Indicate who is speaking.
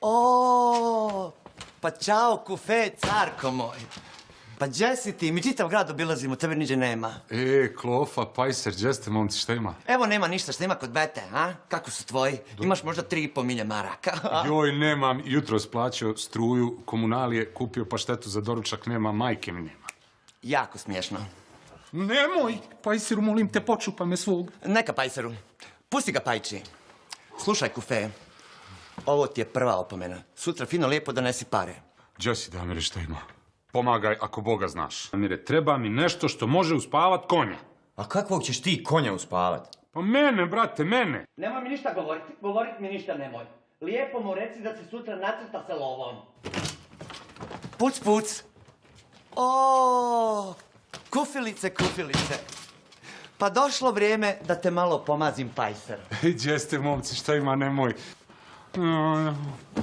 Speaker 1: O, pa čao, kufe, carko moj. Pa gdje si ti? Mi čitav grad obilazimo, tebe niđe nema.
Speaker 2: Klofa, pajser, gdje ste, momci, šta ima?
Speaker 1: Evo, nema ništa, šta ima kod bete, a? Kako su tvoji? Imaš možda 3,5 milje maraka.
Speaker 2: Joj, nemam, jutros plaćao struju, komunalije, kupio paštetu za doručak, nema, majke mi nema.
Speaker 1: Jako smiješno.
Speaker 2: Nemoj, pajseru, molim te, počupa me svog.
Speaker 1: Neka, pajseru. Pusti ga, pajči. Slušaj, kufe, ovo ti je prva opomena. Sutra fino lijepo donesi pare.
Speaker 2: Gdje si, Damire, šta ima? Pomagaj ako Boga znaš. Damire, treba mi nešto što može uspavat konja.
Speaker 3: A kakvog ćeš ti konja uspavat?
Speaker 2: Pa mene, brate, mene.
Speaker 1: Nemoj mi ništa govorit mi ništa nemoj. Lijepo mu reci da se sutra nacrta sa lovom. Puc, puc. O, kufilice, kufilice. Pa došlo vrijeme da te malo pomazim, pajser.
Speaker 2: Gdje ste, momci, šta ima, nemoj.